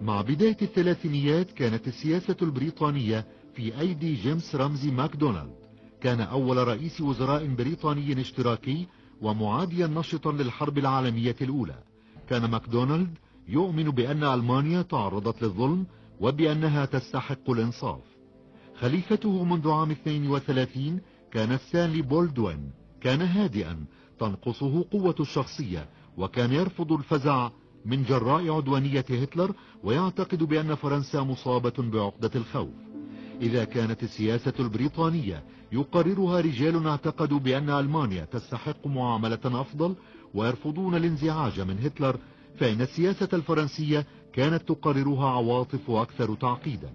مع بداية الثلاثينيات كانت السياسة البريطانية في أيدي جيمس رمزي ماكدونالد. كان أول رئيس وزراء بريطاني اشتراكي ومعاديا نشطا للحرب العالمية الأولى. كان ماكدونالد يؤمن بأن ألمانيا تعرضت للظلم وبأنها تستحق الإنصاف. خليفته منذ عام 32 كان ستانلي بولدوين. كان هادئا تنقصه قوة الشخصية، وكان يرفض الفزع من جراء عدوانية هتلر، ويعتقد بأن فرنسا مصابة بعقدة الخوف. إذا كانت السياسة البريطانية يقررها رجال اعتقدوا بأن ألمانيا تستحق معاملة أفضل ويرفضون الانزعاج من هتلر، فإن السياسة الفرنسية كانت تقررها عواطف أكثر تعقيدا.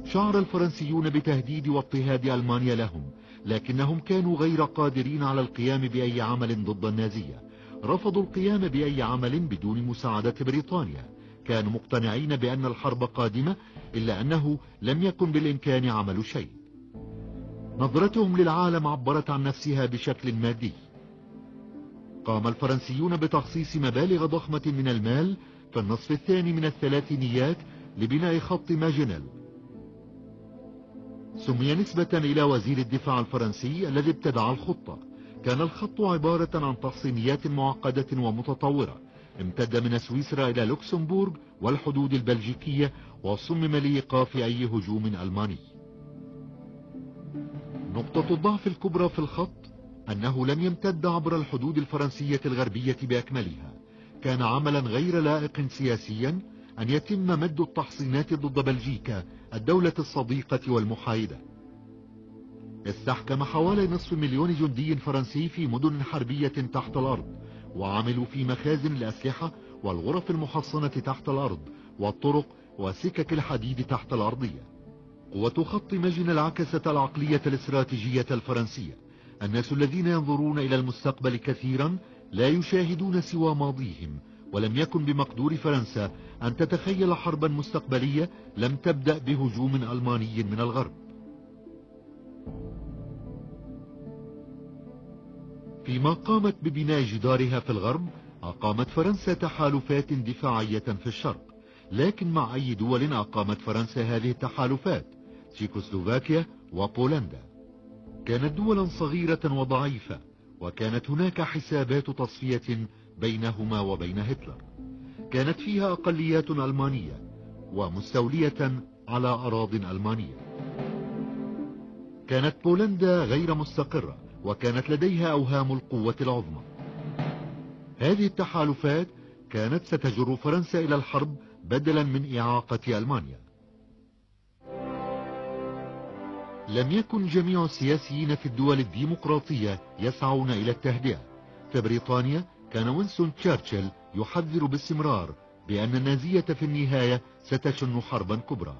شعر الفرنسيون بتهديد واضطهاد ألمانيا لهم، لكنهم كانوا غير قادرين على القيام بأي عمل ضد النازية. رفضوا القيام بأي عمل بدون مساعدة بريطانيا. كانوا مقتنعين بأن الحرب قادمة، إلا أنه لم يكن بالإمكان عمل شيء. نظرتهم للعالم عبرت عن نفسها بشكل مادي. قام الفرنسيون بتخصيص مبالغ ضخمة من المال في النصف الثاني من الثلاثينيات لبناء خط ماجنل. سمي نسبة إلى وزير الدفاع الفرنسي الذي ابتدع الخطة. كان الخط عبارة عن تحصينيات معقدة ومتطورة، امتد من سويسرا إلى لوكسمبورغ والحدود البلجيكية، وصمم لإيقاف أي هجوم ألماني. نقطة الضعف الكبرى في الخط أنه لم يمتد عبر الحدود الفرنسية الغربية بأكملها. كان عملا غير لائق سياسيا أن يتم مد التحصينات ضد بلجيكا الدولة الصديقة والمحايدة. استحكم حوالي 500,000 جندي فرنسي في مدن حربية تحت الأرض، وعملوا في مخازن الأسلحة والغرف المحصنة تحت الأرض والطرق وسكك الحديد تحت الأرضية. قوة خط ماجنل عكست العقلية الاستراتيجية الفرنسية. الناس الذين ينظرون إلى المستقبل كثيرا لا يشاهدون سوى ماضيهم، ولم يكن بمقدور فرنسا أن تتخيل حربا مستقبلية لم تبدأ بهجوم ألماني من الغرب. فيما قامت ببناء جدارها في الغرب، أقامت فرنسا تحالفات دفاعية في الشرق. لكن مع أي دول أقامت فرنسا هذه التحالفات؟ تشيكوسلوفاكيا وبولندا. كانت دولا صغيرة وضعيفة، وكانت هناك حسابات تصفية بينهما وبين هتلر. كانت فيها أقليات ألمانية ومستولية على أراضٍ ألمانية. كانت بولندا غير مستقرة، وكانت لديها أوهام القوة العظمى. هذه التحالفات كانت ستجر فرنسا إلى الحرب بدلا من إعاقة ألمانيا. لم يكن جميع السياسيين في الدول الديمقراطية يسعون إلى التهدئة. في بريطانيا كان وينستون تشرشل يحذر باستمرار بأن النازية في النهاية ستشن حربا كبرى.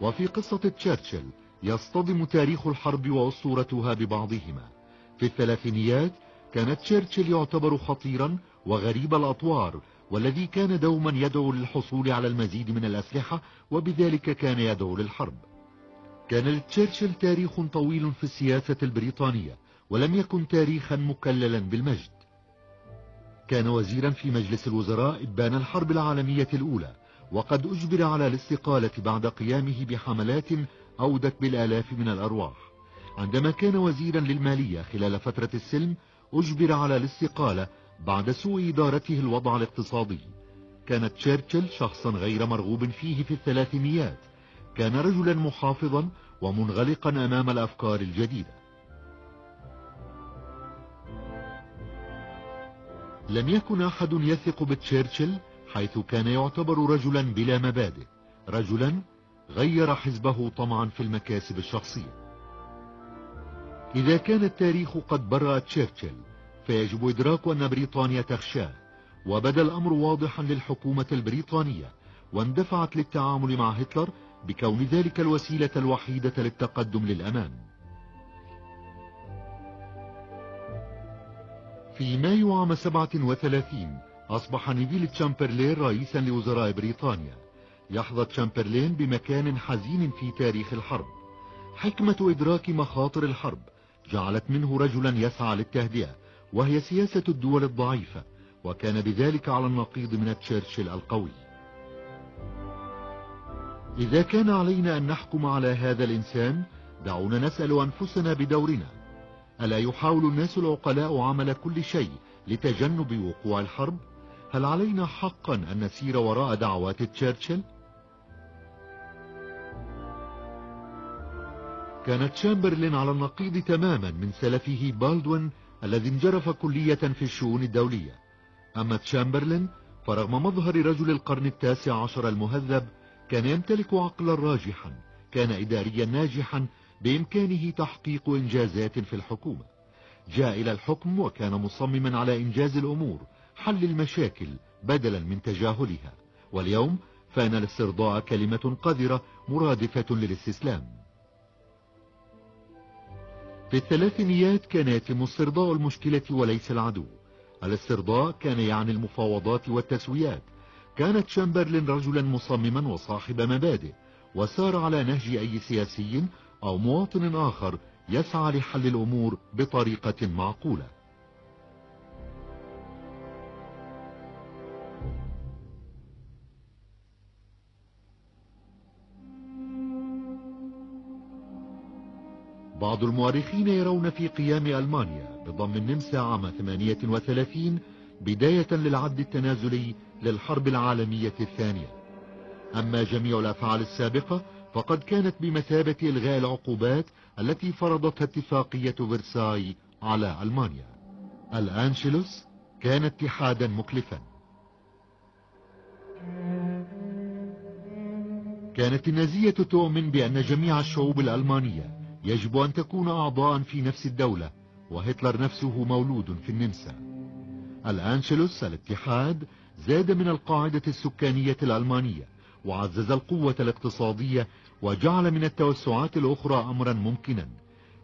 وفي قصة تشرشل يصطدم تاريخ الحرب وأسطورتها ببعضهما. في الثلاثينيات كان تشرشل يعتبر خطيرا وغريب الأطوار، والذي كان دوما يدعو للحصول على المزيد من الأسلحة، وبذلك كان يدعو للحرب. كان لتشرشل تاريخ طويل في السياسة البريطانية، ولم يكن تاريخا مكللا بالمجد. كان وزيرا في مجلس الوزراء إبان الحرب العالمية الأولى، وقد أجبر على الاستقالة بعد قيامه بحملات أودت بالآلاف من الأرواح. عندما كان وزيرا للمالية خلال فترة السلم أجبر على الاستقالة بعد سوء إدارته الوضع الاقتصادي. كان تشرشل شخصا غير مرغوب فيه في الثلاثينيات. كان رجلا محافظا ومنغلقا أمام الأفكار الجديدة. لم يكن أحد يثق بتشرشل، حيث كان يعتبر رجلا بلا مبادئ، رجلا غير حزبه طمعا في المكاسب الشخصية. إذا كان التاريخ قد برأ تشرشل، فيجب إدراك أن بريطانيا تخشاه، وبدا الأمر واضحا للحكومة البريطانية، واندفعت للتعامل مع هتلر بكون ذلك الوسيلة الوحيدة للتقدم للأمام. في مايو عام 37 أصبح نيفيل تشامبرلين رئيسا لوزراء بريطانيا. يحظى تشامبرلين بمكان حزين في تاريخ الحرب. حكمة إدراك مخاطر الحرب جعلت منه رجلا يسعى للتهدئة، وهي سياسة الدول الضعيفة، وكان بذلك على النقيض من تشرشل القوي. إذا كان علينا أن نحكم على هذا الإنسان، دعونا نسأل أنفسنا بدورنا: ألا يحاول الناس العقلاء عمل كل شيء لتجنب وقوع الحرب؟ هل علينا حقا أن نسير وراء دعوات تشرشل؟ كانت تشامبرلين على النقيض تماما من سلفه بالدوين الذي انجرف كلية في الشؤون الدولية. أما تشامبرلين فرغم مظهر رجل القرن ال19 المهذب، كان يمتلك عقلا راجحا، كان إداريا ناجحا بإمكانه تحقيق إنجازات في الحكومة. جاء إلى الحكم وكان مصمما على إنجاز الأمور، حل المشاكل بدلا من تجاهلها. واليوم فان الاسترضاء كلمة قذرة مرادفة للاستسلام. في الثلاثينيات كان يتم استرضاء المشكلة وليس العدو. الاسترضاء كان يعني المفاوضات والتسويات. كانت تشامبرلين رجلا مصمما وصاحب مبادئ، وسار على نهج أي سياسي أو مواطن آخر يسعى لحل الأمور بطريقة معقولة. بعض المؤرخين يرون في قيام ألمانيا بضم النمسا عام 38 بداية للعد التنازلي للحرب العالمية الثانية. أما جميع الأفعال السابقة فقد كانت بمثابة إلغاء العقوبات التي فرضتها اتفاقية فرساي على ألمانيا. الأنشلوس كان اتحادا مكلفا. كانت النازية تؤمن بأن جميع الشعوب الألمانية يجب أن تكون أعضاء في نفس الدولة، وهتلر نفسه مولود في النمسا. الأنشلوس الاتحاد زاد من القاعدة السكانية الألمانية، وعزز القوة الاقتصادية، وجعل من التوسعات الأخرى أمرا ممكنا.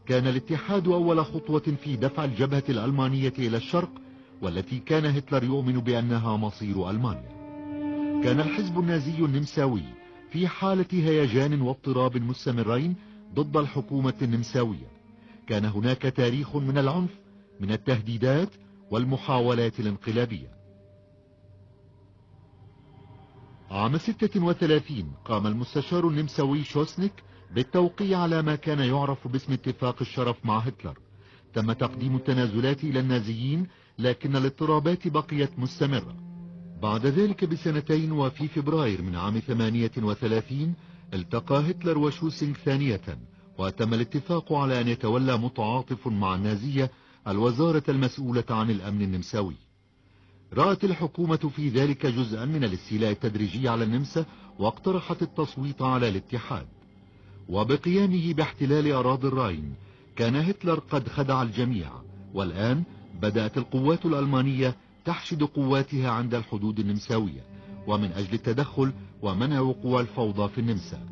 كان الاتحاد أول خطوة في دفع الجبهة الألمانية إلى الشرق، والتي كان هتلر يؤمن بأنها مصير ألمانيا. كان الحزب النازي النمساوي في حالة هيجان واضطراب مستمرين ضد الحكومة النمساوية. كان هناك تاريخ من العنف، من التهديدات والمحاولات الانقلابية. عام 36 قام المستشار النمساوي شوسنيك بالتوقيع على ما كان يعرف باسم اتفاق الشرف مع هتلر. تم تقديم التنازلات إلى النازيين، لكن الاضطرابات بقيت مستمرة. بعد ذلك بسنتين وفي فبراير من عام 38 التقى هتلر وشوسنيك ثانية، وتم الاتفاق على أن يتولى متعاطف مع النازية الوزارة المسؤولة عن الأمن النمساوي. رأت الحكومة في ذلك جزءا من الاستيلاء التدريجي على النمسا، واقترحت التصويت على الاتحاد. وبقيامه باحتلال أراضي الراين كان هتلر قد خدع الجميع، والآن بدأت القوات الألمانية تحشد قواتها عند الحدود النمساوية، ومن أجل التدخل ومنع وقوع الفوضى في النمسا.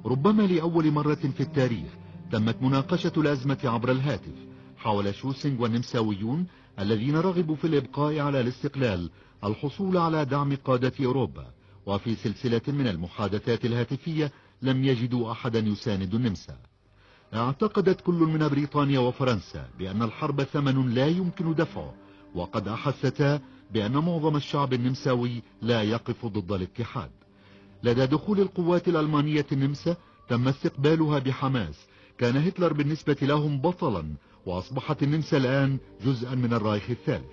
ربما لأول مرة في التاريخ تمت مناقشة الأزمة عبر الهاتف، حاول شوسنج والنمساويون الذين رغبوا في الإبقاء على الاستقلال الحصول على دعم قادة أوروبا، وفي سلسلة من المحادثات الهاتفية لم يجدوا أحدا يساند النمسا. اعتقدت كل من بريطانيا وفرنسا بأن الحرب ثمن لا يمكن دفعه، وقد أحستا بأن معظم الشعب النمساوي لا يقف ضد الاتحاد. لدى دخول القوات الألمانية النمسا تم استقبالها بحماس. كان هتلر بالنسبة لهم بطلا، وأصبحت النمسا الآن جزءا من الرايخ الثالث.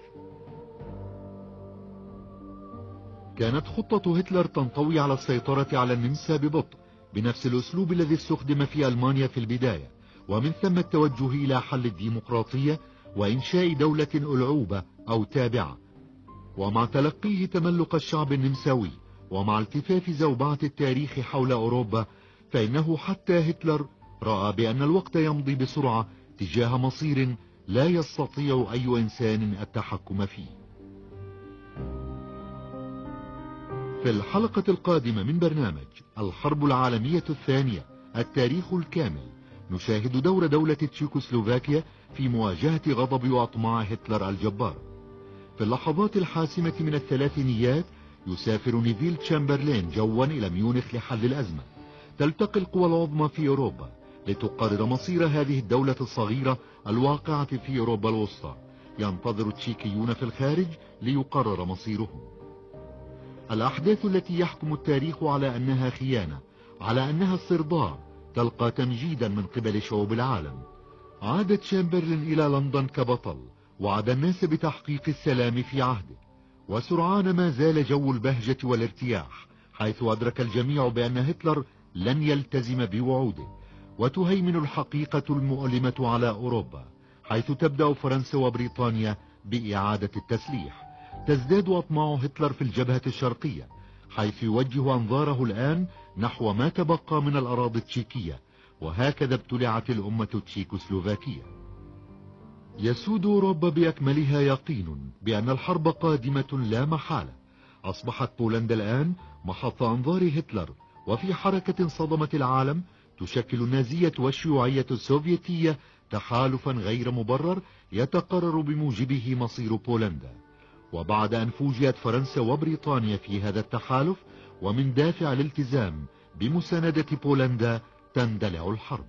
كانت خطة هتلر تنطوي على السيطرة على النمسا ببطء، بنفس الأسلوب الذي استخدم في ألمانيا في البداية، ومن ثم التوجه إلى حل الديمقراطية وإنشاء دولة ألعوبة أو تابعة. ومع تلقيه تملق الشعب النمساوي، ومع التفاف زوبعة التاريخ حول أوروبا، فإنه حتى هتلر رأى بأن الوقت يمضي بسرعة تجاه مصير لا يستطيع أي إنسان التحكم فيه. في الحلقة القادمة من برنامج الحرب العالمية الثانية التاريخ الكامل، نشاهد دور دولة تشيكوسلوفاكيا في مواجهة غضب وأطماع هتلر الجبار. في اللحظات الحاسمة من الثلاثينيات يسافر نيفيل تشامبرلين جوا إلى ميونخ لحل الأزمة. تلتقي القوى العظمى في أوروبا لتقرر مصير هذه الدولة الصغيرة الواقعة في أوروبا الوسطى. ينتظر التشيكيون في الخارج ليقرر مصيرهم. الأحداث التي يحكم التاريخ على أنها خيانة على أنها الصرباع تلقى تمجيدا من قبل شعوب العالم. عاد تشامبرلين إلى لندن كبطل، وعد الناس بتحقيق السلام في عهده، وسرعان ما زال جو البهجة والارتياح، حيث أدرك الجميع بأن هتلر لن يلتزم بوعوده، وتهيمن الحقيقة المؤلمة على أوروبا، حيث تبدأ فرنسا وبريطانيا بإعادة التسليح. تزداد أطماع هتلر في الجبهة الشرقية، حيث يوجه أنظاره الآن نحو ما تبقى من الأراضي التشيكية، وهكذا ابتلعت الأمة التشيكوسلوفاكية. يسود أوروبا بأكملها يقين بأن الحرب قادمة لا محالة. أصبحت بولندا الآن محط أنظار هتلر، وفي حركة صدمت العالم تشكل النازية والشيوعية السوفيتية تحالفا غير مبرر يتقرر بموجبه مصير بولندا. وبعد أن فوجئت فرنسا وبريطانيا في هذا التحالف، ومن دافع الالتزام بمساندة بولندا، تندلع الحرب.